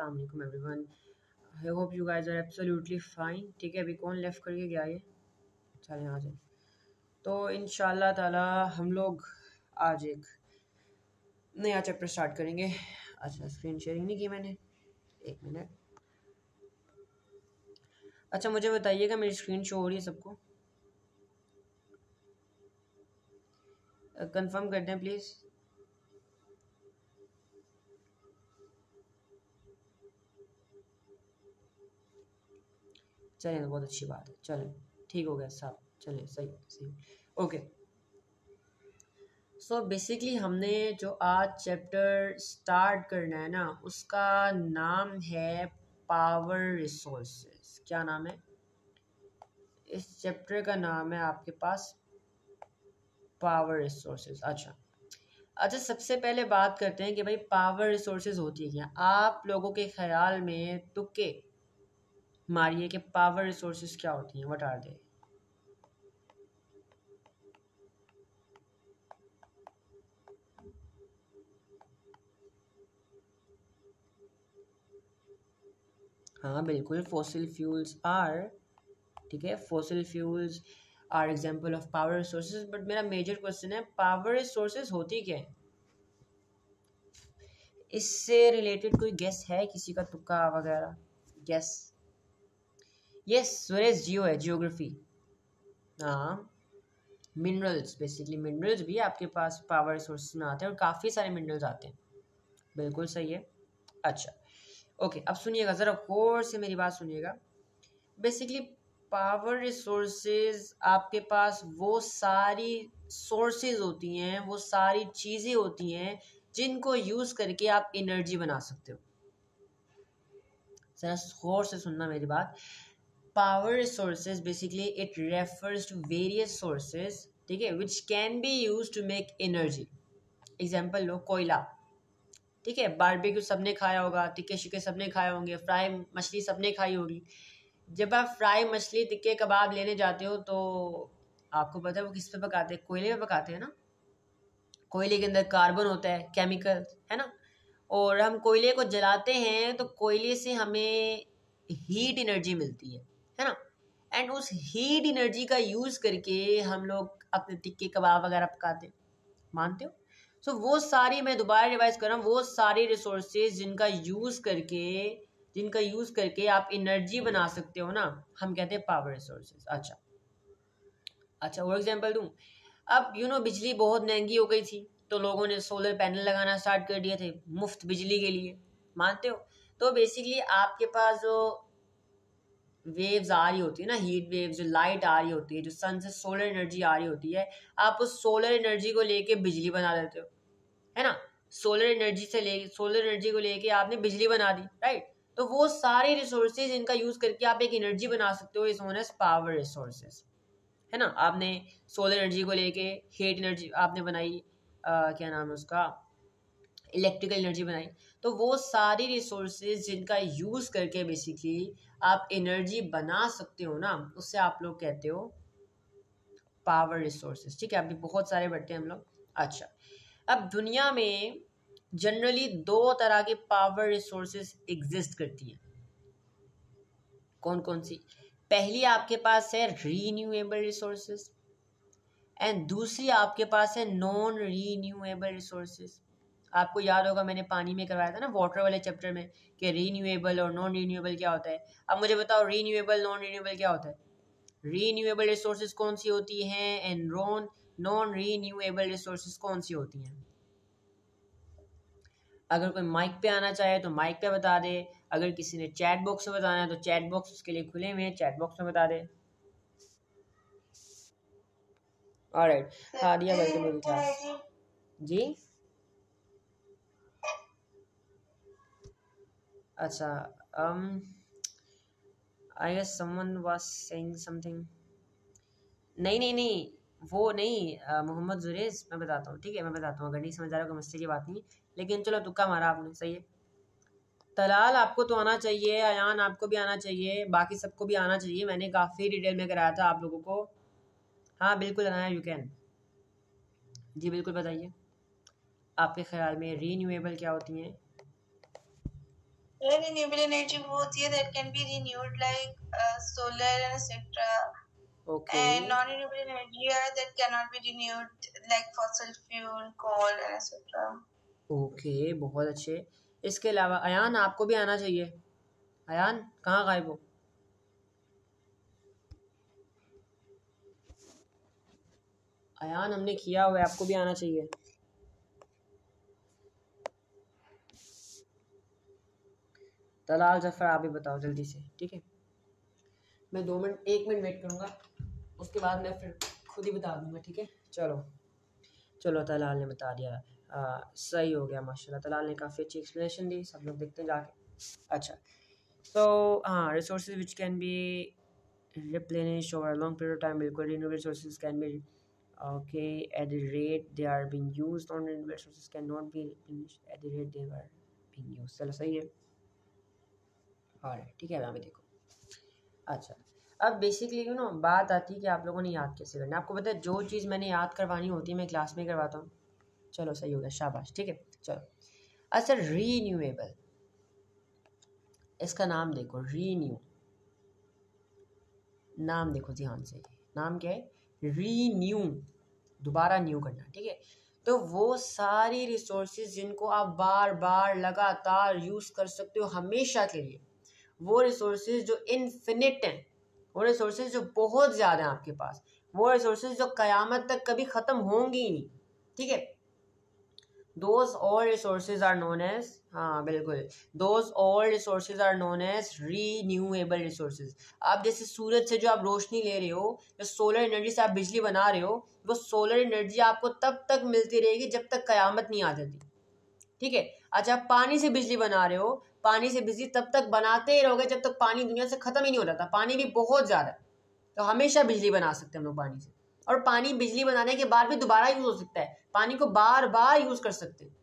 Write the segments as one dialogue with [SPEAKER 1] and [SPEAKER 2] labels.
[SPEAKER 1] अस्सलाम वालेकुम everyone, I hope you guys are absolutely fine. ठीक है, अभी कौन लेफ़्ट करके गया ये? चलें आ जाए। तो इंशाल्लाह ताला हम लोग आज एक नया चैप्टर स्टार्ट करेंगे। अच्छा, स्क्रीन शेयरिंग नहीं की मैंने, एक मिनट। अच्छा, मुझे बताइएगा मेरी स्क्रीन शो हो रही है सबको? कंफर्म कर दें प्लीज़। चलें, तो बहुत अच्छी बात है। चलें, ठीक हो गया साहब। चलें, सही सही, ओके। सो बेसिकली हमने जो आज चैप्टर स्टार्ट करना है ना, उसका नाम है पावर रिसोर्सेज। क्या नाम है इस चैप्टर का? नाम है आपके पास पावर रिसोर्सेज। अच्छा अच्छा, सबसे पहले बात करते हैं कि भाई पावर रिसोर्सेज होती है क्या। आप लोगों के ख्याल में तुक्के मारिए कि पावर रिसोर्सेज क्या होती हैं। What are they? हाँ बिल्कुल, फॉसिल फ्यूल्स आर, ठीक है, fossil fuels are example of power resources. But मेरा मेजर क्वेश्चन है पावर रिसोर्सेज होती क्या है? इससे रिलेटेड कोई गेस है किसी का? तुक्का वगैरह गेस? यस, सुरेश, जियो है, जियोग्राफी। हाँ, मिनरल्स, बेसिकली मिनरल्स भी आपके पास पावर रिसोर्सेज में आते हैं और काफ़ी सारे मिनरल्स आते हैं। बिल्कुल सही है। अच्छा ओके, अब सुनिएगा ज़रा गौर से मेरी बात सुनिएगा। बेसिकली पावर रिसोर्सेज आपके पास वो सारी सोर्सेज होती हैं, वो सारी चीज़ें होती हैं जिनको यूज़ करके आप एनर्जी बना सकते हो। ज़रा गौर से सुनना मेरी बात। Power resources basically it refers to various sources, ठीक है, which can be use to make energy. Example लो, कोयला, ठीक है, बारबेक्यू सबने खाया होगा, टिक्के शिक्के सबने खाए होंगे, फ्राई मछली सबने खाई होगी। जब आप फ्राई मछली टिक्के कबाब लेने जाते हो तो आपको पता है वो किस पे पकाते हैं? कोयले पे पकाते हैं ना। कोयले के अंदर कार्बन होता है, केमिकल है ना, और हम कोयले को जलाते हैं तो कोयले से हमें हीट एनर्जी मिलती है ना। एंड उस हीट एनर्जी का यूज़ करके हम लोग अपने टिक्के कबाब वगैरह पकाते हैं। मानते हो? सो वो सारी, मैं दोबारा रिवाइज कर रहा हूँ, वो सारी रिसोर्सेज जिनका यूज़ करके आप एनर्जी बना सकते हो ना, हम कहते हैं पावर रिसोर्सेज। अच्छा अच्छा, और एग्जांपल दूं। अब बिजली बहुत महंगी हो गई थी तो लोगों ने सोलर पैनल लगाना स्टार्ट कर दिए थे मुफ्त बिजली के लिए। मानते हो? तो बेसिकली आपके पास जो वेव्स आ रही होती है ना, हीट वेव्स, जो लाइट आ रही होती है, जो सन से सोलर एनर्जी आ रही होती है, आप उस सोलर एनर्जी को लेके बिजली बना देते हो, है ना। सोलर एनर्जी को लेके आपने बिजली बना दी, राइट। तो वो सारे रिसोर्सेज इनका यूज करके आप एक एनर्जी बना सकते हो, is known as power resources, है ना। आपने सोलर एनर्जी को लेके हीट एनर्जी आपने बनाई, क्या नाम है उसका, इलेक्ट्रिकल एनर्जी बनाई। तो वो सारी रिसोर्सेज जिनका यूज़ करके बेसिकली आप एनर्जी बना सकते हो ना, उससे आप लोग कहते हो पावर रिसोर्सेज। ठीक है, अभी बहुत सारे बढ़ते हैं हम लोग। अच्छा, अब दुनिया में जनरली दो तरह के पावर रिसोर्सेज एग्जिस्ट करती हैं। कौन कौन सी? पहली आपके पास है रीन्यूएबल रिसोर्सेज एंड दूसरी आपके पास है नॉन रीन्यूएबल रिसोर्सेज। आपको याद होगा मैंने पानी में करवाया था ना, वाटर वाले चैप्टर में, कि रीन्यूएबल और नॉन रीन्यूएबल क्या होता है। अब मुझे बताओ रीन्यूएबल नॉन रीन्यूएबल क्या होता है? रीन्यूएबल रिसोर्सेज कौन सी होती हैं एंड नॉन रीन्यूएबल रिसोर्सेज कौन सी होती हैं? अगर कोई माइक पे आना चाहे तो माइक पे बता दे, अगर किसी ने चैट बॉक्स में बताना है तो चैट बॉक्स उसके लिए खुले हुए हैं, चैट बॉक्स में बता दे। ऑलराइट, हादिया वेलकम मेरी क्लास। जी अच्छा, I guess someone was saying something. नहीं नहीं नहीं, वो नहीं, मोहम्मद जुरेज, मैं बताता हूँ, ठीक है, मैं बताता हूँ, अगर नहीं समझ आ रहा कोई मस्ती की बात नहीं, लेकिन चलो तुक्का मारा आपने, सही है। तलाल आपको तो आना चाहिए, अयान आपको भी आना चाहिए, बाकी सबको भी आना चाहिए, मैंने काफ़ी डिटेल में कराया था आप लोगों को। हाँ बिल्कुल अनाया, यू कैन। जी बिल्कुल, बताइए आपके ख्याल में रीन्यूएबल क्या होती हैं?
[SPEAKER 2] रिन्यूएबल एनर्जी वो होती है that can be renewed like solar and etc.
[SPEAKER 1] Okay
[SPEAKER 2] And non-renewable energy are that cannot be renewed like fossil fuel, coal and etc.
[SPEAKER 1] Okay, बहुत अच्छे। इसके अलावा अयान, आपको भी आना चाहिए। अयान कहाँ गायब हो? अयान हमने किया हुआ है, आपको भी आना चाहिए। तलाल जफर, आप भी बताओ जल्दी से, ठीक है? मैं 2 मिनट 1 मिनट वेट करूँगा, उसके बाद मैं फिर खुद ही बता दूंगा, ठीक है? चलो चलो, तलाल ने बता दिया। सही हो गया माशाल्लाह, तलाल ने काफ़ी अच्छी एक्सप्लेनेशन दी। सब लोग देखते हैं जाके। अच्छा, तो हाँ, resources which can be replenish over long period of time, बिल्कुल। Renewable resources can be okay at the rate they are being used, non renewable resources can not be replenished at the rate they are being used. चलो सही है, और ठीक है, यहाँ पे देखो। अच्छा, अब बेसिकली बात आती है कि आप लोगों ने याद कैसे करना है। आपको पता है, जो चीज़ मैंने याद करवानी होती है मैं क्लास में करवाता हूँ। चलो सही हो गया, शाबाश, ठीक है। चलो, अच्छा, रीन्यूएबल, इसका नाम देखो, रीन्यू, नाम देखो ध्यान से, नाम क्या है? रीन्यू, दोबारा न्यू करना, ठीक है? तो वो सारी रिसोर्सेज जिनको आप बार बार लगातार यूज़ कर सकते हो हमेशा के लिए, वो रिसोर्सेज जो इनफिनिट हैं, वो रिसोर्सेज जो बहुत ज़्यादा हैं आपके पास, वो रिसोर्सेज जो क़यामत तक कभी ख़त्म होंगी ही नहीं, ठीक है? Those all resources are known as, हाँ बिल्कुल, those all resources are known as renewable resources। आप जैसे सूरज से जो आप रोशनी ले रहे हो, जो सोलर एनर्जी से आप बिजली बना रहे हो, वो सोलर एनर्जी आपको तब तक मिलती रहेगी जब तक क़यामत नहीं आ जाती, ठीक है? अच्छा, आप पानी से बिजली बना रहे हो, पानी से बिजली तब तक बनाते ही रहोगे जब तक पानी दुनिया से ख़त्म ही नहीं हो जाता। पानी भी बहुत ज़्यादा है, तो हमेशा बिजली बना सकते हैं हम लोग पानी से। और पानी बिजली बनाने के बाद भी दोबारा यूज़ हो सकता है, पानी को बार बार यूज़ कर सकते हैं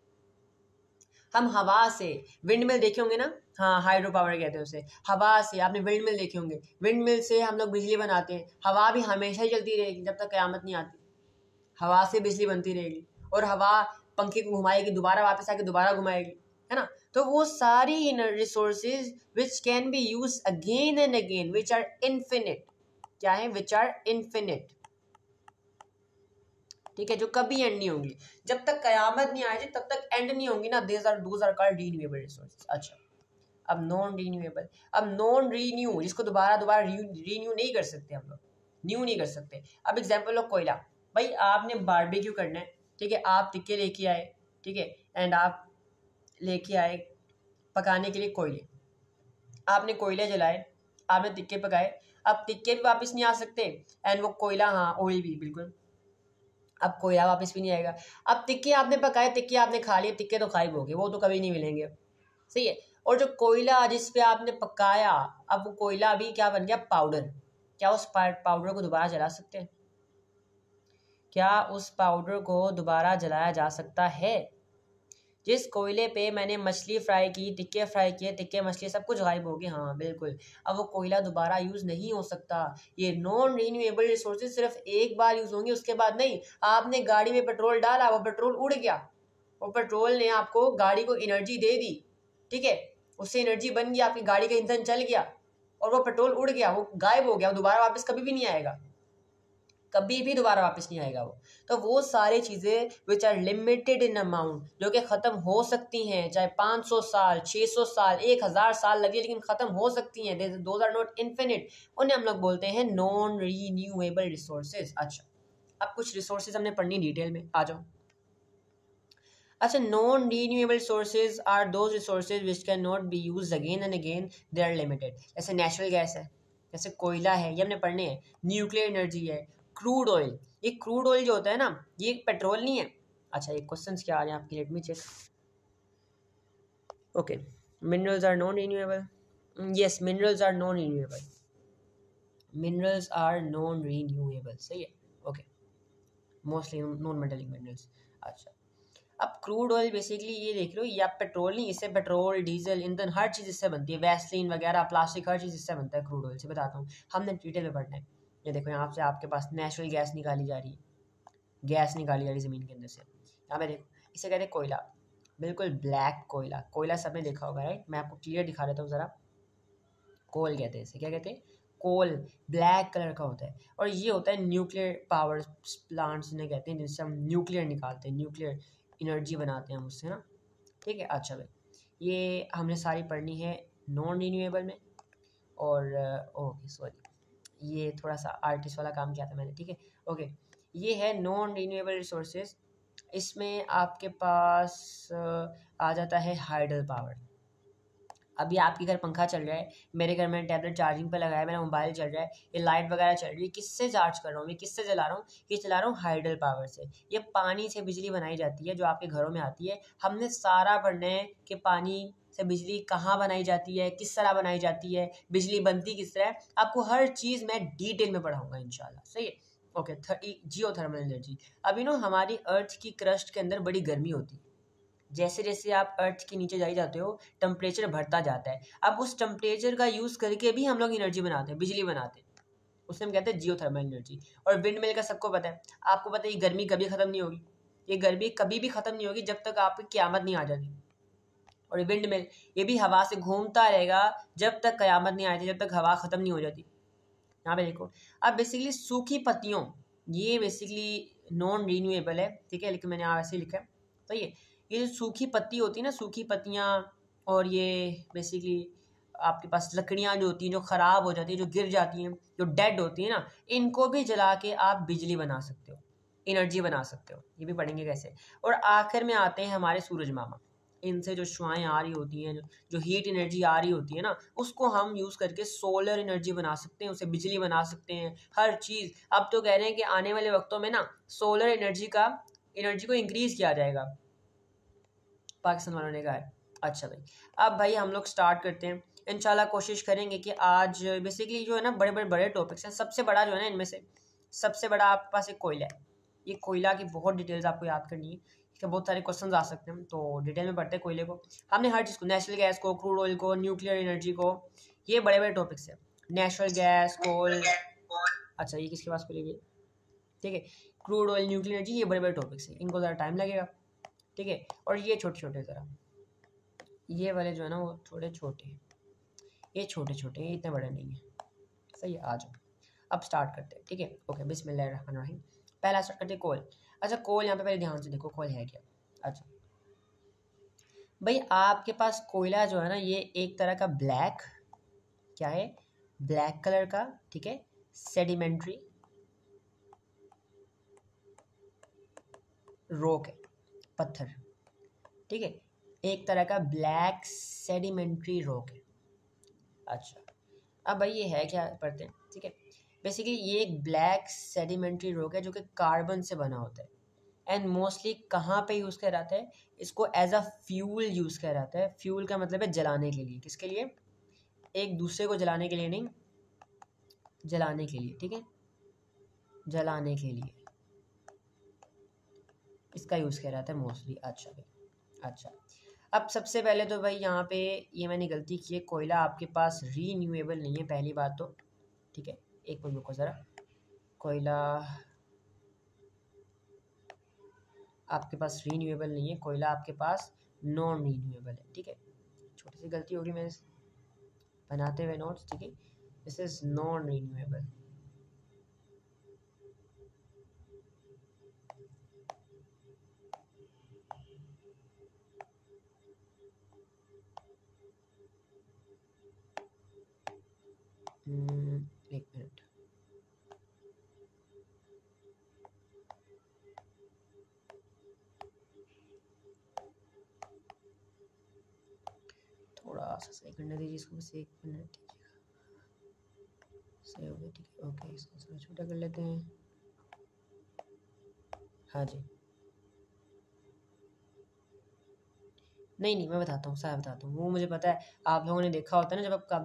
[SPEAKER 1] हम। हवा से, विंड मिल देखे होंगे ना, हाँ, हाइड्रो पावर कहते हैं उसे। हवा से आपने विंड मिल देखे होंगे, विंड मिल से हम लोग बिजली बनाते हैं। हवा भी हमेशा ही चलती रहेगी जब तक क़यामत नहीं आती, हवा से बिजली बनती रहेगी। और हवा पंखे को घुमाएगी, दोबारा वापस आके दोबारा घुमाएगी, है ना? तो वो सारी resources which can be use again and again, which are infinite. क्या है? विच आर इनफिनिट, ठीक है? जो कभी एंड नहीं होंगी, जब तक कयामत नहीं आएगी तब तक एंड नहीं होंगी ना। Those are called renewable resources. अच्छा, अब नॉन रीन्यूएबल, अब नॉन रीन्यू, जिसको दोबारा दोबारा रीन्यू नहीं कर सकते हम लोग, न्यू नहीं कर सकते। अब एग्जांपल लो, कोयला। भाई आपने बारबेक्यू करना है, ठीक है? आप तिक्के लेके आए, ठीक है? एंड आप लेके आए पकाने के लिए कोयले, आपने कोयले जलाए, आपने तिक्के पकाए। अब तिक्के भी वापस नहीं आ सकते, एंड वो कोयला, हाँ, ऑयल भी, बिल्कुल, अब कोयला वापस भी नहीं आएगा। अब तिक्के आपने पकाए, तिक्के आपने खा लिए, तिक्के तो गायब हो गए, वो तो कभी नहीं मिलेंगे, सही है? और जो कोयला जिस पे आपने पकाया, अब वो कोयला अभी क्या बन गया? पाउडर। क्या उस पाउडर को दोबारा जला सकते हैं? क्या उस पाउडर को दोबारा जलाया जा सकता है? जिस कोयले पे मैंने मछली फ्राई की, टिक्के फ्राई किए, टिक्के मछली सब कुछ गायब हो गया, हाँ बिल्कुल। अब वो कोयला दोबारा यूज़ नहीं हो सकता। ये नॉन रीन्यूएबल रिसोर्सेज सिर्फ एक बार यूज़ होंगे, उसके बाद नहीं। आपने गाड़ी में पेट्रोल डाला, वो पेट्रोल उड़ गया, वो पेट्रोल ने आपको, गाड़ी को एनर्जी दे दी, ठीक है? उससे एनर्जी बन गई, आपकी गाड़ी का ईंधन चल गया, और वो पेट्रोल उड़ गया, वो गायब हो गया, वो दोबारा वापस कभी भी नहीं आएगा, कभी भी दोबारा वापस नहीं आएगा वो। तो वो सारी चीज़ें which are limited in amount, जो कि ख़त्म हो सकती हैं, चाहे 500 साल, 600 साल, 1000 साल लगे, लेकिन ख़त्म हो सकती हैं। दोज आर नॉट इन्फिनिट, उन्हें हम लोग बोलते हैं नॉन रीन्यूएबल रिसोर्सेज। अच्छा, अब कुछ रिसोर्सेज हमने पढ़नी डिटेल में, आ जाओ। अच्छा, non renewable sources are those resources which can not be use again and again, they are limited. जैसे नेचुरल गैस है, जैसे कोयला है, ये हमने पढ़ने हैं। न्यूक्लियर एनर्जी है, क्रूड ऑयल, ये क्रूड ऑयल जो होता है ना, ये पेट्रोल नहीं है। अच्छा, ये क्वेश्चन क्या आ रहे हैं आपके, let me check. Okay, minerals are non renewable, yes, minerals are non renewable, minerals are non renewable, सही है, okay, mostly non metallic minerals. अच्छा, अब क्रूड ऑयल बेसिकली ये देख लो, ये आप पेट्रोल नहीं, इससे पेट्रोल, डीजल, ईंधन, हर चीज़ इससे बनती है, वैसलीन वगैरह, प्लास्टिक, हर चीज़ इससे बनता है क्रूड ऑयल से। बताता हूँ, हमने डिटेल में पढ़ना है। ये देखो, यहाँ से आपके पास नेचुरल गैस निकाली जा रही है, गैस निकाली जा रही है ज़मीन के अंदर से। यहाँ पे देखो, इसे कहते हैं कोयला। बिल्कुल ब्लैक कोयला, कोयला सबने देखा होगा राइट। मैं आपको क्लियर दिखा देता हूँ ज़रा। कोल कहते हैं इसे, क्या कहते हैं, कोल, ब्लैक कलर का होता है। और ये होता है न्यूक्लियर पावर प्लांट्स जिन्हें कहते हैं, जिनसे हम न्यूक्लियर निकालते हैं, न्यूक्लियर एनर्जी बनाते हैं हम उससे ना। ठीक है, अच्छा भाई, ये हमने सारी पढ़नी है नॉन रीन्यूएबल में। और ओके सॉरी, ये थोड़ा सा आर्टिस्ट वाला काम किया था मैंने, ठीक है। ओके, ये है नॉन रीन्यूएबल रिसोर्सेज। इसमें आपके पास आ जाता है हाइडल पावर। अभी आपके घर पंखा चल रहा है, मेरे घर में टैबलेट चार्जिंग पे लगाया है, मेरा मोबाइल चल रहा है, ये लाइट वगैरह चल रही है, किससे चार्ज कर रहा हूँ, ये किससे चला रहा हूँ, ये चला रहा हूँ हाइडल पावर से। ये पानी से बिजली बनाई जाती है जो आपके घरों में आती है। हमने सारा पढ़ना है कि पानी से बिजली कहाँ बनाई जाती है, किस तरह बनाई जाती है, बिजली बनती किस तरह है, आपको हर चीज़ मैं डिटेल में पढ़ाऊँगा इंशाल्लाह, सही है। ओके, जियो थर्मल एनर्जी। अभी नो हमारी अर्थ की क्रस्ट के अंदर बड़ी गर्मी होती है। जैसे जैसे आप अर्थ के नीचे जाई जाते हो, टेम्परेचर बढ़ता जाता है। अब उस टेम्परेचर का यूज़ करके भी हम लोग एनर्जी बनाते हैं, बिजली बनाते हैं, उसे हम कहते हैं जियो थर्मल एनर्जी। और विंड मिल का सबको पता है, आपको पता है ये गर्मी कभी ख़त्म नहीं होगी, ये गर्मी कभी भी ख़त्म नहीं होगी जब तक आपकी क़यामत नहीं आ जाती। और ये विंड मिल, ये भी हवा से घूमता रहेगा जब तक क़यामत नहीं आती, जब तक हवा ख़त्म नहीं हो जाती। यहाँ पे देखो, अब बेसिकली सूखी पत्तियों, ये बेसिकली नॉन रीन्यूएबल है, ठीक है, लेकिन मैंने यहाँ ऐसे ही लिखा है। तो ये जो सूखी पत्ती होती है ना, सूखी पत्तियाँ, और ये बेसिकली आपके पास लकड़ियाँ जो होती हैं, जो ख़राब हो जाती हैं, जो गिर जाती हैं, जो डेड होती हैं ना, इनको भी जला के आप बिजली बना सकते हो, एनर्जी बना सकते हो। ये भी पढ़ेंगे कैसे। और आखिर में आते हैं हमारे सूरज मामा। इनसे जो शुआएँ आ रही होती हैं, जो हीट एनर्जी आ रही होती है ना, उसको हम यूज़ करके सोलर एनर्जी बना सकते हैं, उसे बिजली बना सकते हैं, हर चीज़। अब तो कह रहे हैं कि आने वाले वक्तों में ना सोलर एनर्जी को इंक्रीज़ किया जाएगा, पाकिस्तान वालों ने कहा है। अच्छा भाई, अब भाई हम लोग स्टार्ट करते हैं इंशाल्लाह। कोशिश करेंगे कि आज बेसिकली जो है ना बड़े टॉपिक्स हैं। सबसे बड़ा जो है ना इनमें से सबसे बड़ा आपके पास एक कोयला है। ये कोयला की बहुत डिटेल्स आपको याद करनी है, इसके बहुत सारे क्वेश्चंस आ सकते हैं, तो डिटेल में पढ़ते हैं कोयले को। हमने हर चीज़ को, नेचुरल गैस को, क्रूड ऑयल को, न्यूक्लियर एनर्जी को, ये बड़े बड़े टॉपिक्स हैं। नेचुरल गैस, कोल, अच्छा ये किसके पास खुलेगी, ठीक है, क्रूड ऑयल, न्यूक्लियर एनर्जी, ये बड़े बड़े टॉपिक्स हैं, इनको ज़रा टाइम लगेगा, ठीक है। और ये छोटे छोटे ज़रा, ये वाले जो है ना वो थोड़े छोटे हैं, ये छोटे छोटे हैं, इतने बड़े नहीं हैं, सही है। आ जाओ, अब स्टार्ट करते हैं, ठीक है। ओके, बिस्मिल्लाहिर्रहमानिर्रहीम। पहला स्टार्ट करते हैं कोल। अच्छा, कोल यहाँ पे पहले ध्यान से देखो कोल है क्या। अच्छा भाई, आपके पास कोयला जो है ना, ये एक तरह का ब्लैक, क्या है, ब्लैक कलर का, ठीक है, सेडिमेंट्री रॉक है, पत्थर, ठीक है, एक तरह का ब्लैक सेडिमेंट्री रॉक है। अच्छा, अब भाई ये है क्या, पढ़ते हैं, ठीक है। बेसिकली ये एक ब्लैक सेडिमेंट्री रॉक है जो कि कार्बन से बना होता है, एंड मोस्टली कहाँ पे यूज़ किया जाता है, इसको एज अ फ्यूल यूज़ किया जाता है। फ्यूल का मतलब है जलाने के लिए, किसके लिए, एक दूसरे को जलाने के लिए नहीं, जलाने के लिए, ठीक है, जलाने के लिए इसका यूज़ किया जाता है मोस्टली। अच्छा भाई, अच्छा, अब सबसे पहले तो भाई यहाँ पे ये मैंने गलती की है, कोयला आपके पास रीन्यूएबल नहीं है, पहली बात तो, ठीक है। एक मिनट रुको ज़रा, कोयला आपके पास रीन्यूएबल नहीं है, कोयला आपके पास नॉन रीन्यूएबल है, ठीक है। छोटी सी गलती होगी मेरे से बनाते हुए नोट्स, ठीक है, दिस इज़ नॉन रीन्यूएबल। एक मिनट, थोड़ा सा सही करने दीजिए इसको, बस एक मिनट सही हो गया, ठीक है। ओके, इसको थोड़ा छोटा कर लेते हैं, हाँ जी। नहीं नहीं, मैं बताता हूँ, सारा बताता हूँ, वो मुझे पता है। आप लोगों ने देखा होता है ना, जब आप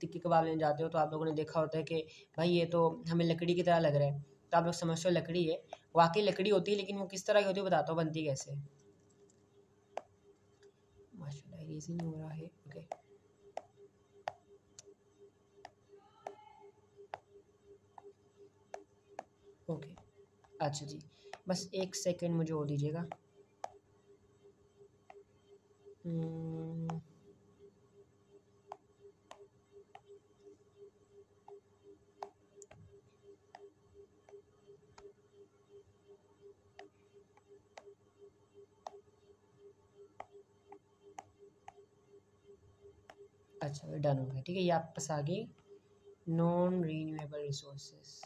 [SPEAKER 1] टिक्की कबाब लेने जाते हो तो आप लोगों ने देखा होता है कि भाई ये तो हमें लकड़ी की तरह लग रहा है, तो आप लोग समझते हो लकड़ी है, वाकई लकड़ी होती है, लेकिन वो किस तरह की होती है बताता हूँ, बनती कैसे है। माशाल्लाह इरेज नहीं हो रहा है, ओके, ओके, अच्छा जी, बस एक सेकंड मुझे और दीजिएगा। हम्म, अच्छा डन हो गया, ठीक है। ये आपके पास आ गई नॉन रीन्यूएबल रिसोर्सेज।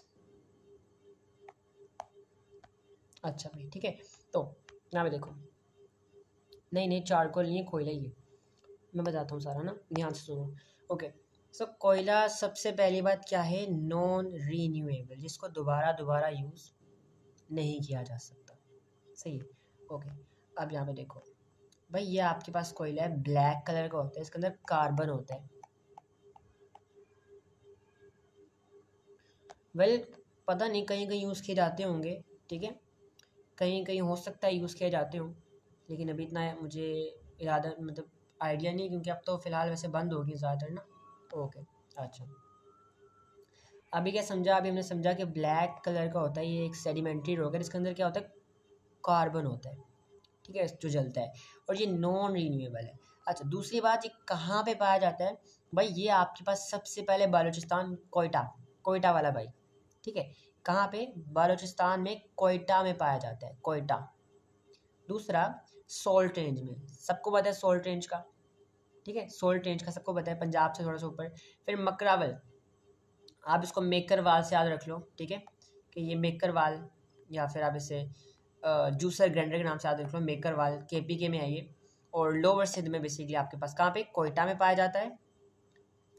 [SPEAKER 1] अच्छा भाई, ठीक है। तो यहाँ पे देखो, नहीं नहीं चारकोल नहीं है, कोयला ही है। मैं बताता हूँ सारा ना, ध्यान से सुनो। ओके, सो कोयला सबसे पहली बात क्या है, नॉन रीन्यूएबल, जिसको दोबारा दोबारा यूज़ नहीं किया जा सकता। सही है। ओके, अब यहाँ पे देखो भाई, ये आपके पास कोयला है, ब्लैक कलर का होता है, इसके अंदर कार्बन होता है। वेल पता नहीं, कहीं कहीं यूज़ किए जाते होंगे, ठीक है, कहीं कहीं हो सकता है यूज़ किए जाते हों, लेकिन अभी इतना मुझे इरादा मतलब आइडिया नहीं, क्योंकि अब तो फ़िलहाल वैसे बंद होगी ज़्यादातर ना। ओके, अच्छा, अभी क्या समझा, अभी हमने समझा कि ब्लैक कलर का होता है, ये एक सेडिमेंट्री रॉक है, इसके अंदर क्या होता है, कार्बन होता है, ठीक है, जो जलता है, और ये नॉन रीन्यूएबल है। अच्छा, दूसरी बात, ये कहाँ पे पाया जाता है भाई, ये आपके पास सबसे पहले बलूचिस्तान, कोयटा, कोयटा वाला भाई, ठीक है, कहाँ पे, बलूचिस्तान में कोयटा में पाया जाता है, कोयटा। दूसरा, सॉल्ट रेंज में, सबको पता है सॉल्ट रेंज का, ठीक है, सॉल्ट रेंज का सबको पता है, पंजाब से थोड़ा सा ऊपर। फिर मकरावल, आप इसको मेकर वाल से याद रख लो, ठीक है, कि ये मेकर वाल, या फिर आप इसे जूसर ग्राइंडर के नाम से याद रख लो, मेकर वाल केपीके में है ये। और लोअर सिंध में बेसिकली आपके पास कहाँ पे, कोयटा में पाया जाता है,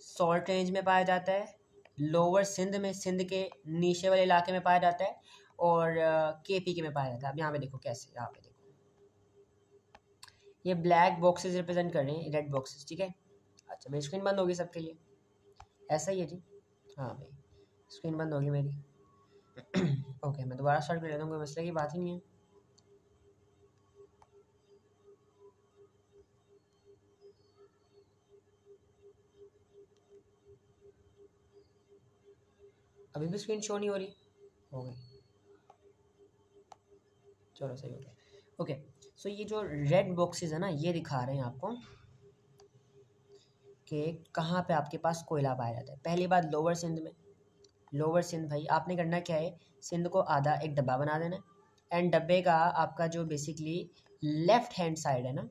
[SPEAKER 1] सॉल्ट रेंज में पाया जाता है, लोअर सिंध में, सिंध के नीचे वाले इलाके में पाया जाता है, और केपीके में पाया जाता है। अब यहाँ पे देखो कैसे, यहाँ पे देखो, ये ब्लैक बॉक्सेस रिप्रेजेंट कर रहे हैं, रेड बॉक्सेस, ठीक है। अच्छा, मेरी स्क्रीन बंद होगी सबके लिए, ऐसा ही है जी, हाँ भाई, स्क्रीन बंद होगी मेरी। ओके, मैं दोबारा स्टार्ट कर लेता हूँ, कोई मसले की बात ही नहीं है। अभी भी स्क्रीन शो नहीं हो रही, हो गई, चलो सही हो गया। ओके, सो ये जो रेड बॉक्सेस है ना, ये दिखा रहे हैं आपको कि कहाँ पे आपके पास कोयला पाया जाता है। पहली बात, लोअर सिंध में, लोअर सिंध भाई आपने करना क्या है, सिंध को आधा एक डब्बा बना देना है, एंड डब्बे का आपका जो बेसिकली लेफ्ट हैंड साइड है ना,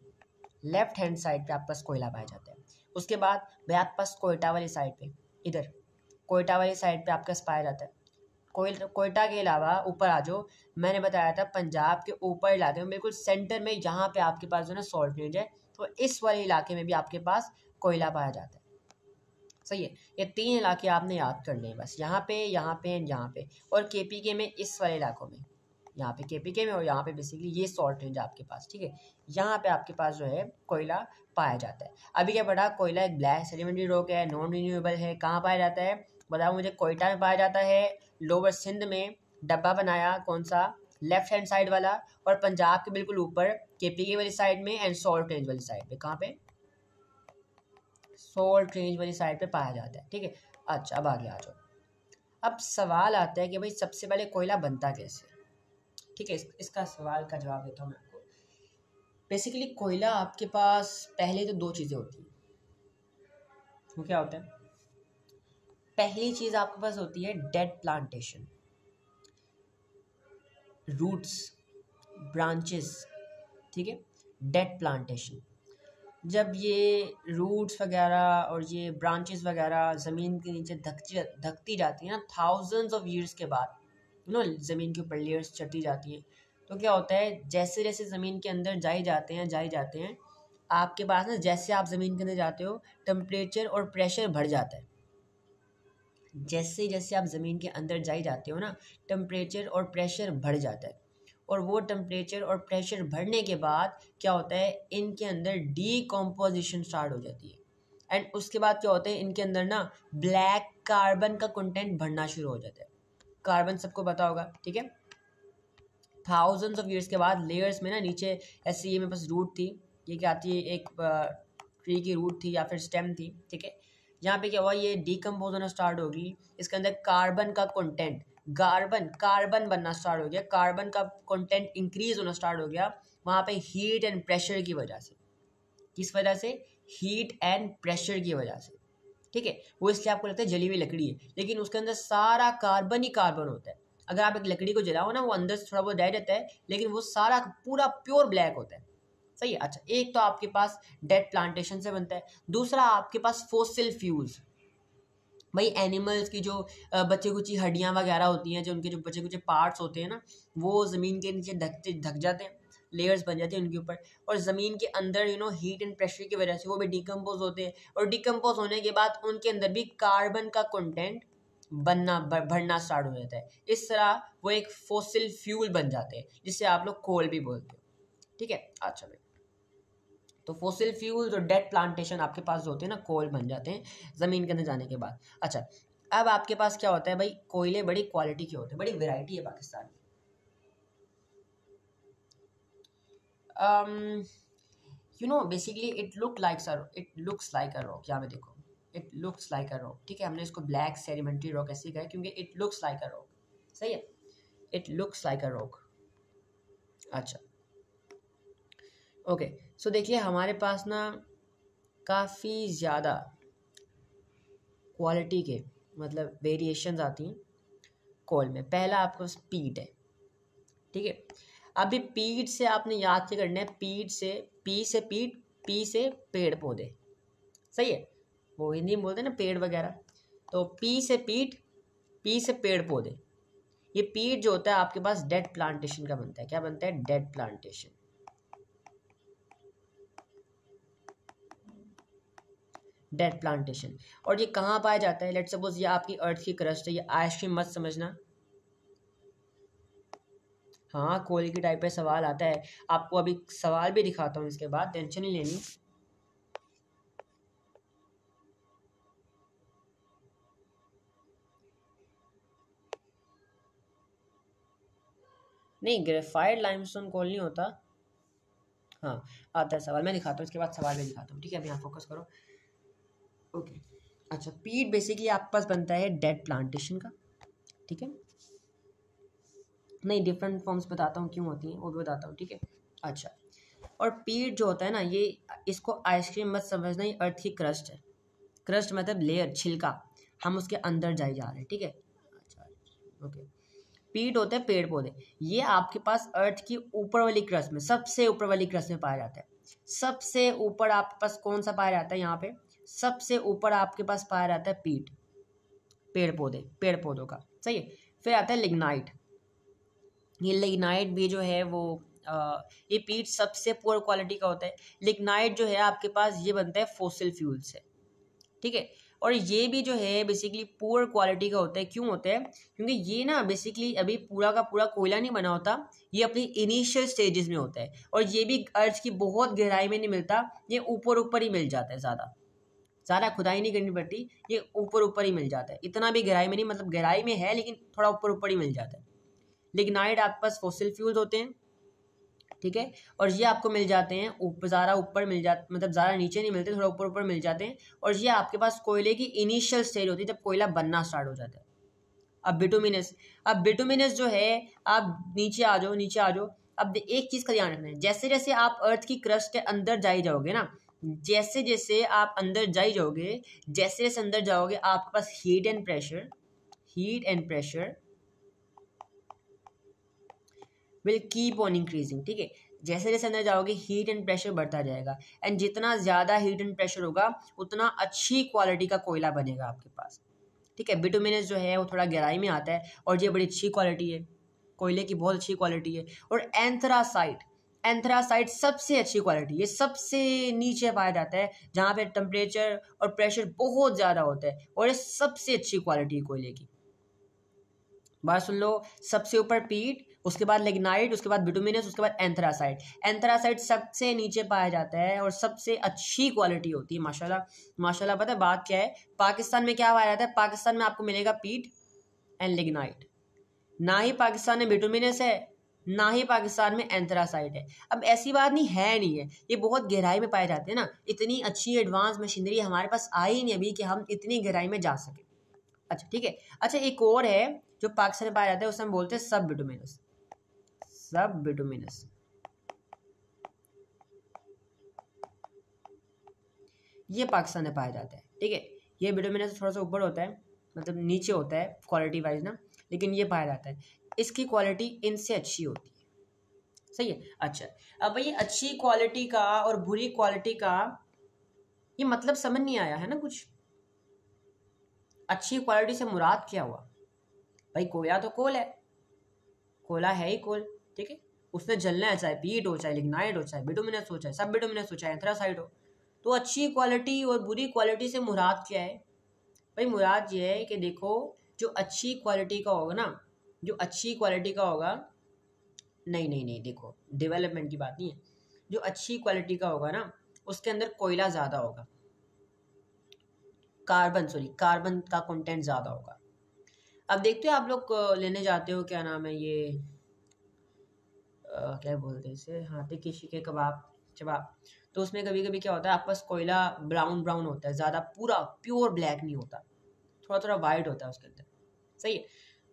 [SPEAKER 1] लेफ्ट हैंड साइड पे आपके पास कोयला पाया जाता है। उसके बाद भाई आपके पास कोयटा वाली साइड पे, इधर कोयटा वाली साइड पे आपके पास पाया जाता है। कोयटा के अलावा ऊपर आ जाओ, मैंने बताया था पंजाब के ऊपर इलाके में बिल्कुल सेंटर में, जहाँ पे आपके पास जो है ना सॉल्ट रेंज है, तो इस वाले इलाके में भी आपके पास कोयला पाया जाता है। सही है, ये तीन इलाके आपने याद कर लिए बस, यहाँ पे, यहाँ पे एंड यहाँ पे, और केपीके में, इस वाले इलाकों में, यहाँ पे केपीके में, और यहाँ पे बेसिकली ये सॉल्ट रेंज आपके पास, ठीक है, यहाँ पे आपके पास जो है कोयला पाया जाता है। अभी क्या पढ़ा, कोयला एक ब्लैक सेडिमेंट्री रॉक है, नॉन रिन्यूएबल है, कहाँ पाया जाता है, बताओ मुझे, कोयटा में पाया जाता है, लोअर सिंध में, डब्बा बनाया कौन सा, लेफ्ट हैंड साइड वाला, और पंजाब के बिल्कुल ऊपर केपीके वाली साइड में, एंड सॉल्ट रेंज वाली साइड पे, कहाँ पे, सॉल्ट रेंज वाली साइड पे पाया जाता है, ठीक है। अच्छा, अब आगे आ जाओ। अब सवाल आता है कि भाई सबसे पहले कोयला बनता कैसे, ठीक है, इसका सवाल का जवाब देता हूँ मैं आपको। बेसिकली कोयला आपके पास पहले तो दो चीज़ें होती हैं, वो क्या होता है, पहली चीज़ आपके पास होती है डेड प्लांटेशन, रूट्स, ब्रांचेस, ठीक है, डेड प्लांटेशन। जब ये रूट्स वगैरह और ये ब्रांचेस वगैरह ज़मीन के नीचे धकती जाती हैं ना, थाउजेंड्स ऑफ ईयर्स के बाद, ज़मीन के ऊपर लेयर्स चढ़ती जाती हैं, तो क्या होता है, जैसे जैसे ज़मीन के अंदर जाए जाते हैं, आपके पास ना, जैसे आप ज़मीन के अंदर जाते हो, टेम्परेचर और प्रेशर बढ़ जाता है। जैसे जैसे आप ज़मीन के अंदर जाते हो ना, टेम्परेचर और प्रेशर बढ़ जाता है, और वो टेम्परेचर और प्रेशर बढ़ने के बाद क्या होता है, इनके अंदर डीकम्पोजिशन स्टार्ट हो जाती है, एंड उसके बाद क्या होता है, इनके अंदर ना ब्लैक कार्बन का कंटेंट बढ़ना शुरू हो जाता है। कार्बन सबको पता होगा, ठीक है, थाउजेंड्स ऑफ ईयर्स के बाद लेयर्स में ना नीचे, ऐसे ये मेरे पास रूट थी, ये क्या आती है, एक ट्री की रूट थी या फिर स्टेम थी, ठीक है, यहाँ पे क्या हुआ, ये डीकम्पोज होना स्टार्ट होगी, इसके अंदर कार्बन का कंटेंट, कार्बन बनना स्टार्ट हो गया, कार्बन का कंटेंट इंक्रीज होना स्टार्ट हो गया, वहाँ पे हीट एंड प्रेशर की वजह से, किस वजह से? हीट एंड प्रेशर की वजह से, ठीक है। वो इसलिए आपको लगता है जली हुई लकड़ी है, लेकिन उसके अंदर सारा कार्बन ही कार्बन होता है। अगर आप एक लकड़ी को जलाओ ना, वो अंदर से थोड़ा बहुत ड्राई रहता है, लेकिन वो सारा पूरा प्योर ब्लैक होता है, सही है। अच्छा, एक तो आपके पास डेड प्लांटेशन से बनता है, दूसरा आपके पास फोसिल फ्यूल्स। भाई एनिमल्स की जो बचे कुची हड्डियाँ वगैरह होती हैं, जो उनके जो बचे कुचे पार्ट्स होते हैं ना, वो ज़मीन के नीचे ढक जाते हैं, लेयर्स बन जाती हैं उनके ऊपर, और ज़मीन के अंदर हीट एंड प्रेशर की वजह से वो भी डिकम्पोज होते हैं, और डिकम्पोज होने के बाद उनके अंदर भी कार्बन का कंटेंट बढ़ना स्टार्ट हो जाता है। इस तरह वो एक फोसिल फ्यूल बन जाते हैं, जिससे आप लोग कोल भी बोलते हो, ठीक है। अच्छा भाई, तो फोसिल फ्यूल्स और डेड प्लांटेशन आपके पास जो होते हैं ना, कोल बन जाते हैं ज़मीन के अंदर जाने के बाद। अच्छा, अब आपके पास क्या होता है भाई, कोयले बड़ी क्वालिटी के होते हैं, बड़ी वैरायटी है पाकिस्तान में। Basically it looks like a rock. यहाँ पे देखो, it looks like a rock, ठीक है। हमने इसको ब्लैक सेडिमेंट्री रॉक ऐसे कहा है क्योंकि it looks like a rock, सही है, it looks like a rock. अच्छा, ओके, सो देखिए हमारे पास ना काफ़ी ज़्यादा क्वालिटी के मतलब वेरिएशंस आती हैं कोल में। पहला आपके पास पीट है, ठीक है। अभी पीट से आपने याद क्या करना है, पीट से पी से पीट, पी से पेड़ पौधे, सही है। वो हिंदी में बोलते हैं ना पेड़ वगैरह, तो पी से पीट, पी से पेड़ पौधे। ये पीट जो होता है आपके पास डेड प्लांटेशन का बनता है। क्या बनता है? Dead plantation. Dead plantation. और ये कहाँ पाया जाता है? लेट्स सपोज ये आपकी अर्थ की क्रस्ट है, ये आइसक्रीम मत समझना। हाँ, कोल की टाइप पे सवाल आता है, आपको अभी सवाल भी दिखाता हूँ इसके बाद, टेंशन नहीं लेनी। नहीं, ग्रेफाइट लाइमस्टोन कोल नहीं होता। हाँ, आता है सवाल, मैं दिखाता हूँ इसके बाद, सवाल भी दिखाता हूँ, ठीक है। अभी यहाँ फोकस करो, ओके। अच्छा, पीट बेसिकली आपके पास बनता है डेड प्लांटेशन का, ठीक है। नहीं, डिफरेंट फॉर्म्स बताता हूँ क्यों होती हैं, वो भी बताता हूँ, ठीक है। अच्छा, और पीट जो होता है ना, ये इसको आइसक्रीम मत समझना, ये अर्थ की क्रस्ट है। क्रस्ट मतलब लेयर, छिलका, हम उसके अंदर जाए जा रहे हैं, ठीक है। अच्छा, ओके। पीट होते हैं पेड़ पौधे, ये आपके पास अर्थ की ऊपर वाली क्रस्ट में, सबसे ऊपर वाली क्रस्ट में पाया जाता है। सबसे ऊपर आपके पास कौन सा पाया जाता है? यहाँ पे सबसे ऊपर आपके पास पाया जाता है पीट, पेड़ पौधे, पेड़ पौधों का, सही है। फिर आता है लिग्नाइट। ये लिग्नाइट भी जो है वो ये पीट सबसे पुअर क्वालिटी का होता है। लिग्नाइट जो है आपके पास ये बनता है फोसिल फ्यूल से, ठीक है। और ये भी जो है बेसिकली पुअर क्वालिटी का होता है। क्यों होता है? क्योंकि ये ना बेसिकली अभी पूरा का पूरा कोयला नहीं बना होता, ये अपनी इनिशियल स्टेजेस में होता है, और ये भी अर्थ की बहुत गहराई में नहीं मिलता, ये ऊपर ऊपर ही मिल जाता है, ज़्यादा ज़्यादा खुदाई नहीं करनी पड़ती, ये ऊपर ऊपर ही मिल जाता है। इतना भी गहराई में नहीं, मतलब गहराई में है लेकिन थोड़ा ऊपर ऊपर ही मिल जाता है। लिग्नाइट आपके पास फोसिल फ्यूल्स होते हैं, ठीक है। और ये आपको मिल जाते हैं ऊपर, ज़्यादा ऊपर मिल जाते, मतलब ज़्यादा नीचे नहीं मिलते, थोड़ा ऊपर ऊपर मिल जाते हैं। और ये आपके पास कोयले की इनिशियल स्टेज होती है, जब कोयला बनना स्टार्ट हो जाता है। अब बिटुमिनस, अब बिटुमिनस जो है, आप नीचे आ जाओ, नीचे आ जाओ। अब एक चीज़ का ध्यान रखना है, जैसे जैसे आप अर्थ की क्रस्ट के अंदर जाई जाओगे ना, जैसे जैसे आप अंदर जाई जाओगे, जैसे जैसे अंदर जाओगे, आपके पास heat and pressure will keep on increasing, ठीक है। जैसे जैसे अंदर जाओगे हीट एंड प्रेशर बढ़ता जाएगा, एंड जितना ज़्यादा हीट एंड प्रेशर होगा उतना अच्छी क्वालिटी का कोयला बनेगा आपके पास, ठीक है। बिटुमिनस जो है वो थोड़ा गहराई में आता है, और ये बड़ी अच्छी क्वालिटी है, कोयले की बहुत अच्छी क्वालिटी है। और एंथ्रासाइट, एंथ्रासाइट सबसे अच्छी क्वालिटी, ये सबसे नीचे पाया जाता है, जहाँ पे टेम्परेचर और प्रेशर बहुत ज़्यादा होता है, और ये सबसे अच्छी क्वालिटी है कोयले की। बात सुन लो, सबसे ऊपर पीट, उसके बाद लिग्नाइट, उसके बाद बिटुमिनस, उसके बाद एंथ्रासाइट। एंथ्रासाइट सबसे नीचे पाया जाता है और सबसे अच्छी क्वालिटी होती है, माशाल्लाह। माशाल्लाह, पता है बात क्या है? पाकिस्तान में क्या पाया जाता है? पाकिस्तान में आपको मिलेगा पीट एंड लिग्नाइट, ना ही पाकिस्तान में बिटुमिनस है, ना ही पाकिस्तान में एंथ्रासाइट है। अब ऐसी बात नहीं है, ये बहुत गहराई में पाए जाते हैं ना, इतनी अच्छी एडवांस मशीनरी हमारे पास आई नहीं अभी कि हम इतनी गहराई में जा सके। अच्छा, ठीक है। अच्छा, एक और है जो पाकिस्तान में पाया जाता है, उसे हम बोलते हैं सब बिटुमिनस, सब बिटुमिनस। ये पाकिस्तान में पाया जाता है, ठीक है। ये बिटुमिनस से थोड़ा सा ऊपर होता है, मतलब नीचे होता है क्वालिटी वाइज ना, लेकिन ये पाया जाता है। इसकी क्वालिटी इनसे अच्छी होती है, सही है। अच्छा, अब ये अच्छी क्वालिटी का और बुरी क्वालिटी का ये मतलब समझ नहीं आया है ना कुछ। अच्छी क्वालिटी से मुराद क्या हुआ? भाई कोयला तो कोल है, कोयला है ही कोल, ठीक है। उसने जलना है, चाहे पीट हो, चाहे लिग्नाइट हो, चाहे बिटुमिनस हो, चाहे सब बिटुमिनस हो, चाहे एंथ्रासाइट हो। तो अच्छी क्वालिटी और बुरी क्वालिटी से मुराद क्या है? भाई मुराद ये है कि देखो, जो अच्छी क्वालिटी का होगा ना, जो अच्छी क्वालिटी का होगा, नहीं नहीं नहीं, देखो डेवलपमेंट की बात नहीं है, जो अच्छी क्वालिटी का होगा ना उसके अंदर कोयला ज़्यादा होगा, कार्बन का कंटेंट ज़्यादा होगा। अब देखते हो आप लोग लेने जाते हो, क्या नाम है ये, क्या बोलते हैं इसे, हाँ टिक्की शिके कबाब चबाब, तो उसमें कभी कभी क्या होता है, आपके पास कोयला ब्राउन ब्राउन होता है, ज़्यादा पूरा प्योर ब्लैक नहीं होता, थोड़ा थोड़ा वाइट होता है उसके अंदर, सही है।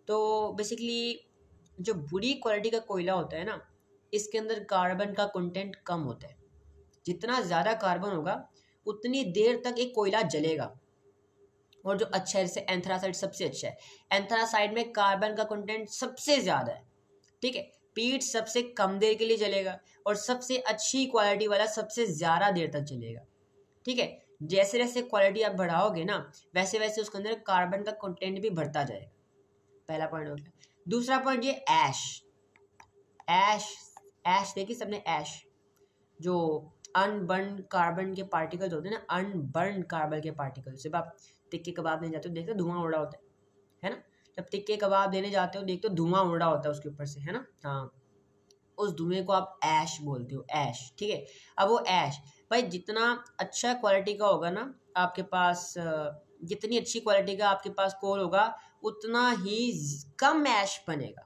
[SPEAKER 1] तो बेसिकली जो बुरी क्वालिटी का कोयला होता है ना, इसके अंदर कार्बन का कंटेंट कम होता है। जितना ज़्यादा कार्बन होगा उतनी देर तक एक कोयला जलेगा। और जो अच्छा है, जैसे एंथ्रासाइड सबसे अच्छा है, एंथ्रासाइड में कार्बन का कंटेंट सबसे ज़्यादा है, ठीक है। पीट सबसे कम देर के लिए जलेगा, और सबसे अच्छी क्वालिटी वाला सबसे ज़्यादा देर तक जलेगा, ठीक है। जैसे जैसे क्वालिटी आप बढ़ाओगे ना, वैसे वैसे उसके अंदर कार्बन का कंटेंट भी बढ़ता जाएगा। पहला पॉइंट हो गया। दूसरा पॉइंट ये ऐश, ऐश ऐश देखिए सबने, ऐश जो अनबर्न कार्बन के पार्टिकल्स होते हैं ना, अनबर्न कार्बन के पार्टिकल्स, जब आप टिक्के कबाब देने जाते हो देखते हो धुआं उड़ रहा होता है ना, जब टिक्के कबाब देने जाते हो देखते हो धुआं उड़ रहा होता है उसके ऊपर से, है ना, हाँ, उस धुएं को आप ऐश बोलते हो, ऐश, ठीक है। अब वो ऐश, भाई जितना अच्छा क्वालिटी का होगा ना आपके पास, जितनी अच्छी क्वालिटी का आपके पास कोल होगा, उतना ही कम ऐश बनेगा,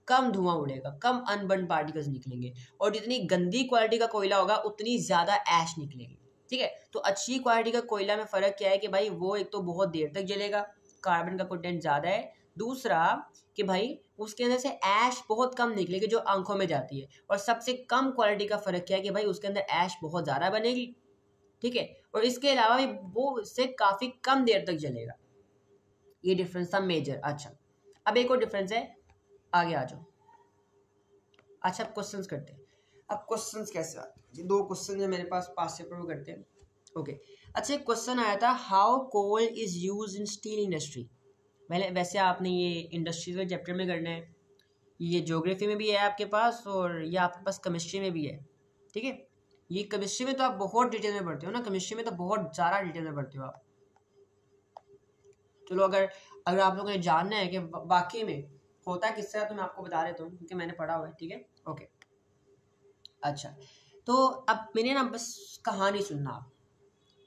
[SPEAKER 1] कम धुआं उड़ेगा, कम अनबर्न पार्टिकल्स निकलेंगे। और जितनी गंदी क्वालिटी का कोयला होगा उतनी ज़्यादा ऐश निकलेगी, ठीक है। तो अच्छी क्वालिटी का कोयला में फ़र्क क्या है कि भाई वो एक तो बहुत देर तक जलेगा, कार्बन का कंटेंट ज़्यादा है, दूसरा कि भाई उसके अंदर से ऐश बहुत कम निकलेगी जो आंखों में जाती है। और सबसे कम क्वालिटी का फ़र्क क्या है कि भाई उसके अंदर ऐश बहुत ज़्यादा बनेगी, ठीक है। और इसके अलावा भी वो उससे काफ़ी कम देर तक जलेगा। ये डिफरेंस था मेजर। अच्छा, अब एक और डिफरेंस है, आगे आ जाओ। अच्छा, अब क्वेश्चंस करते हैं। अब क्वेश्चंस कैसे आते हैं, ये दो क्वेश्चन है मेरे पास, पास पेपर में करते हैं, ओके। अच्छा, एक क्वेश्चन आया था, how coal is use in steel industry. पहले वैसे आपने ये इंडस्ट्रीज के चैप्टर में करना है, ये ज्योग्राफी में भी है आपके पास, और ये आपके पास केमिस्ट्री में भी है, ठीक है। ये केमिस्ट्री में तो आप बहुत डिटेल में पढ़ते हो ना, केमिस्ट्री में तो बहुत ज़्यादा डिटेल में पढ़ते हो आप। चलो, अगर अगर आप लोगों ने जानना है कि वाकई में होता किस तरह, तो मैं आपको बता देता हूँ क्योंकि मैंने पढ़ा हुआ है, ठीक है, ओके। अच्छा, तो अब मैंने ना बस कहानी सुनना आप,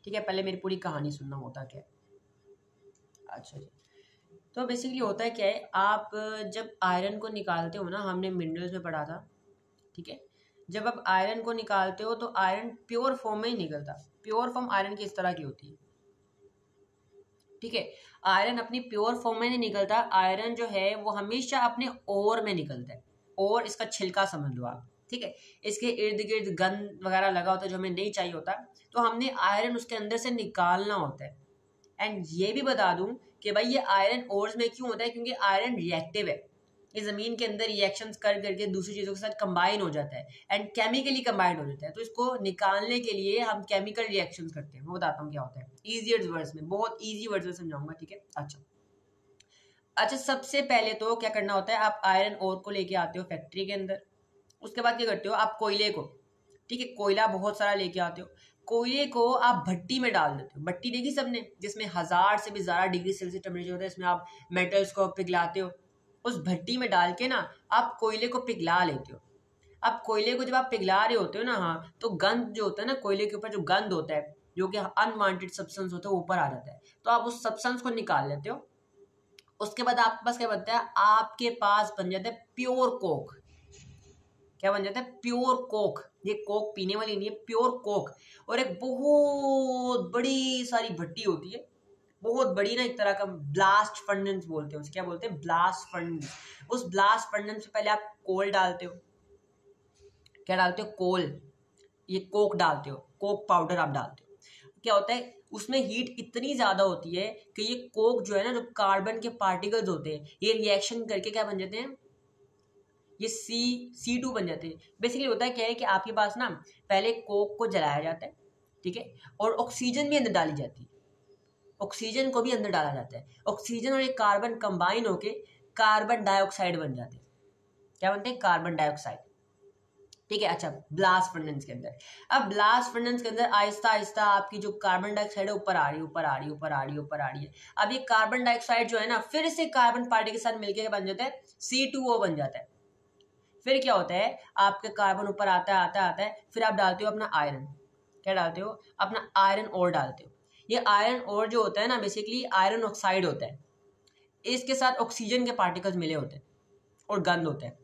[SPEAKER 1] ठीक है, पहले मेरी पूरी कहानी सुनना, होता क्या है। अच्छा जी, तो बेसिकली होता है क्या है, आप जब आयरन को निकालते हो ना, हमने मिनरल्स में पढ़ा था, ठीक है। जब आप आयरन को निकालते हो तो आयरन प्योर फॉर्म में ही निकलता। प्योर फॉर्म आयरन की इस तरह की होती है, ठीक है। आयरन अपनी प्योर फॉर्म में नहीं निकलता, आयरन जो है वो हमेशा अपने ओर में निकलता है, और इसका छिलका समझ लो आप, ठीक है। इसके इर्द गिर्द गंद वगैरह लगा होता है जो हमें नहीं चाहिए होता, तो हमने आयरन उसके अंदर से निकालना होता है। एंड ये भी बता दूं कि भाई ये आयरन ओर्स में क्यों होता है, क्योंकि आयरन रिएक्टिव है, ये ज़मीन के अंदर रिएक्शंस कर करके दूसरी चीज़ों के साथ कंबाइन हो जाता है, एंड केमिकली कंबाइन हो जाता है। तो इसको निकालने के लिए हम केमिकल रिएक्शंस करते हैं, मैं बताता हूँ क्या होता है ईजियर वर्ड्स में, बहुत ईजी वर्ड्स में समझाऊंगा, ठीक है। अच्छा अच्छा, सबसे पहले तो क्या करना होता है, आप आयरन ओर को लेके आते हो फैक्ट्री के अंदर, उसके बाद क्या करते हो, आप कोयले को, ठीक है, कोयला बहुत सारा लेके आते हो, कोयले को आप भट्टी में डाल देते हो। भट्टी देखी सबने, जिसमें 1000 से भी ज़्यादा डिग्री सेल्सियस टेम्परेचर होता है, इसमें आप मेटल्स को पिघलाते हो। उस भट्टी में डाल के ना आप कोयले को पिघला लेते हो। अब कोयले को जब आप पिघला रहे होते हो ना, हाँ, तो गंद जो होता है ना, कोयले के ऊपर जो गंद होता है, जो कि अनवांटेड सब्सटेंस होता है, वो ऊपर आ जाता है, तो आप उस सब्सटेंस को निकाल लेते हो। उसके बाद आपके पास क्या बनता है, आपके पास बन जाता है प्योर कोक। क्या बन जाता है, प्योर कोक। ये कोक पीने वाली नहीं है, प्योर कोक। और एक बहुत बड़ी सारी भट्टी होती है, बहुत बड़ी ना, एक तरह का ब्लास्ट फर्नेस बोलते हैं उसे, क्या बोलते हैं, ब्लास्ट फर्नेस। उस ब्लास्ट फर्नेस से पहले आप कोल डालते हो, क्या डालते हो, कोल, ये कोक डालते हो, कोक पाउडर आप डालते हो। क्या होता है, उसमें हीट इतनी ज़्यादा होती है कि ये कोक जो है ना, जो कार्बन के पार्टिकल्स होते हैं, ये रिएक्शन करके क्या बन जाते हैं, ये C2 बन जाते हैं। बेसिकली होता है क्या है कि आपके पास ना पहले कोक को जलाया जाता है, ठीक है, और ऑक्सीजन भी अंदर डाली जाती है, ऑक्सीजन को भी अंदर डाला जाता है। ऑक्सीजन और एक कार्बन कंबाइन होके कार्बन डाइऑक्साइड बन जाते हैं। क्या बनते हैं, कार्बन डाइऑक्साइड, ठीक है। अच्छा, ब्लास्ट फर्नेस के अंदर, अब ब्लास्ट फर्नेस के अंदर आहिस्ता आहिस्ता आपकी जो कार्बन डाइऑक्साइड है ऊपर आ रही है, ऊपर आ रही है, ऊपर आ रही है, ऊपर आ रही है। अब ये कार्बन डाइऑक्साइड जो है ना, फिर से कार्बन पार्टी के साथ मिलकर बन जाता है C2O बन जाता है। फिर क्या होता है, आपके कार्बन ऊपर आता है, आता है, आता है, फिर आप डालते हो अपना आयरन। क्या डालते हो, अपना आयरन ओर डालते हो। ये आयरन ओर जो होता है ना, बेसिकली आयरन ऑक्साइड होता है, इसके साथ ऑक्सीजन के पार्टिकल्स मिले होते हैं और गंध होता है,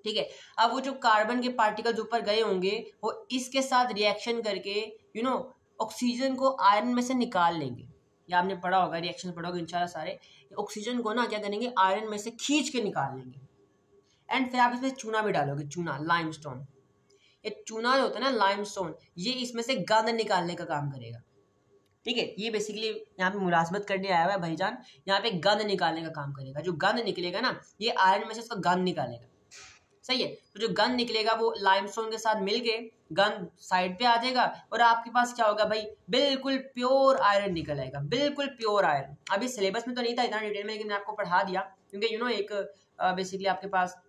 [SPEAKER 1] ठीक है। अब वो जो कार्बन के पार्टिकल्स ऊपर गए होंगे, वो इसके साथ रिएक्शन करके ऑक्सीजन को आयरन में से निकाल लेंगे। या आपने पढ़ा होगा, रिएक्शन पढ़ा होगा इंशाल्लाह सारे, ऑक्सीजन को ना क्या करेंगे, आयरन में से खींच के निकाल लेंगे। एंड फिर आप इसमें चूना भी डालोगे, चूना, लाइमस्टोन। ये चूना जो होता है ना, लाइमस्टोन, ये इसमें से गंध निकालने का काम करेगा, ठीक है। ये बेसिकली यहाँ पे मुलाजमत करने आया हुआ है भाईजान, यहाँ पे गंध निकालने का काम करेगा। जो गंध निकलेगा ना, ये आयरन में से इसका गंध निकालेगा, सही है। तो जो गंध निकलेगा वो लाइमस्टोन के साथ मिलके गंध साइड पे आ जाएगा, और आपके पास क्या होगा भाई, बिल्कुल प्योर आयरन निकल आएगा, बिल्कुल प्योर आयरन। अभी सिलेबस में तो नहीं था इतना डिटेल में, लेकिन मैंने आपको पढ़ा दिया, क्योंकि एक बेसिकली आपके पास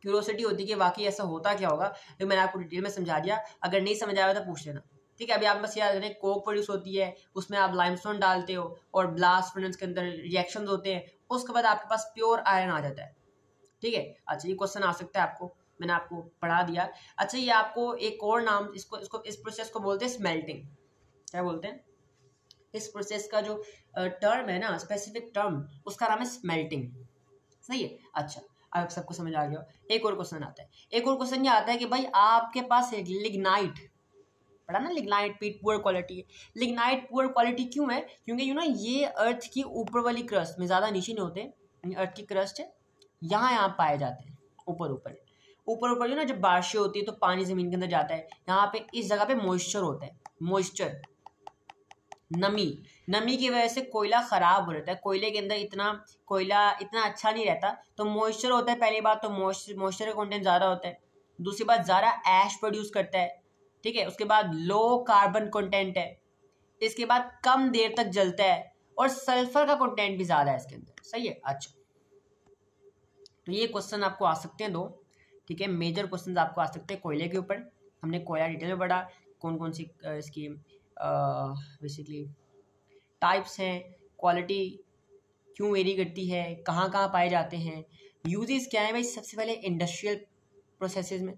[SPEAKER 1] क्यूरोसिटी होती है कि वाकई ऐसा होता क्या होगा, तो मैंने आपको डिटेल में समझा दिया। अगर नहीं समझ आया तो पूछ लेना, ठीक है। अभी आप बस याद रखें, कोक प्रोड्यूस होती है, उसमें आप लाइमस्टोन डालते हो और ब्लास्ट फर्नेस के अंदर रिएक्शंस होते हैं, उसके बाद आपके पास प्योर आयरन आ जाता है, ठीक है। अच्छा, ये क्वेश्चन आ सकता है आपको, मैंने आपको पढ़ा दिया। अच्छा, ये आपको एक और नाम, इसको इस प्रोसेस को बोलते हैं स्मेल्टिंग। क्या बोलते हैं, इस प्रोसेस का जो टर्म है ना, स्पेसिफिक टर्म, उसका नाम है स्मेल्टिंग, सही है। अच्छा, अब सबको समझ आ गया। एक और क्वेश्चन आता है, एक और क्वेश्चन ये आता है कि भाई आपके पास लिग्नाइट, पढ़ा ना, लिग्नाइट पुअर क्वालिटी है। लिग्नाइट पुअर क्वालिटी क्यों है, क्योंकि ये अर्थ की ऊपर वाली क्रस्ट में, ज़्यादा नीचे नहीं होते, अर्थ की क्रस्ट है, यहाँ पाए जाते हैं, ऊपर ऊपर ना जब बारिशें होती है तो पानी ज़मीन के अंदर जाता है, यहाँ पे इस जगह पे मॉइस्चर होता है, मॉइस्चर, नमी की वजह से कोयला ख़राब हो जाता है, कोयले के अंदर कोयला इतना अच्छा नहीं रहता, तो मॉइस्चर होता है। पहली बात तो मॉइस्चर का कंटेंट ज़्यादा होता है, दूसरी बात ज़्यादा ऐश प्रोड्यूस करता है, ठीक है। उसके बाद लो कार्बन कंटेंट है, इसके बाद कम देर तक जलता है, और सल्फर का कंटेंट भी ज़्यादा है इसके अंदर, सही है। अच्छा, तो ये क्वेश्चन आपको आ सकते हैं दो, ठीक है, मेजर क्वेश्चन आपको आ सकते हैं कोयले के ऊपर। हमने कोयला डिटेल में पढ़ा, कौन कौन सी इसकी बेसिकली टाइप्स हैं, क्वालिटी क्यों वेरी करती है, कहाँ कहाँ पाए जाते हैं, यूजेस क्या है भाई। सबसे पहले इंडस्ट्रियल प्रोसेसेस में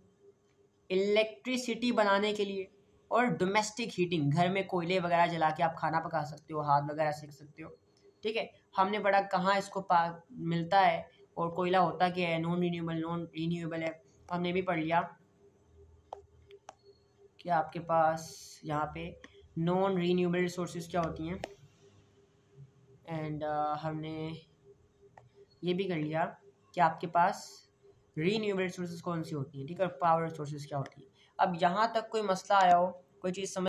[SPEAKER 1] इलेक्ट्रिसिटी बनाने के लिए, और डोमेस्टिक हीटिंग, घर में कोयले वगैरह जला के आप खाना पका सकते हो, हाथ वगैरह सेक सकते हो, ठीक है। हमने पढ़ा कहाँ इसको मिलता है, और कोयला होता क्या है, नॉन रीन्यूएबल है, हमने भी पढ़ लिया कि आपके पास यहाँ पे नॉन रीन्यूएबल रिसोर्सेज क्या होती हैं, एंड हमने ये भी कर लिया कि आपके पास रीन्यूएबल रिसोर्सेज कौन सी होती हैं, ठीक है, और पावर रिसोर्सेज क्या होती है। अब यहाँ तक कोई मसला आया हो, कोई चीज़ समझ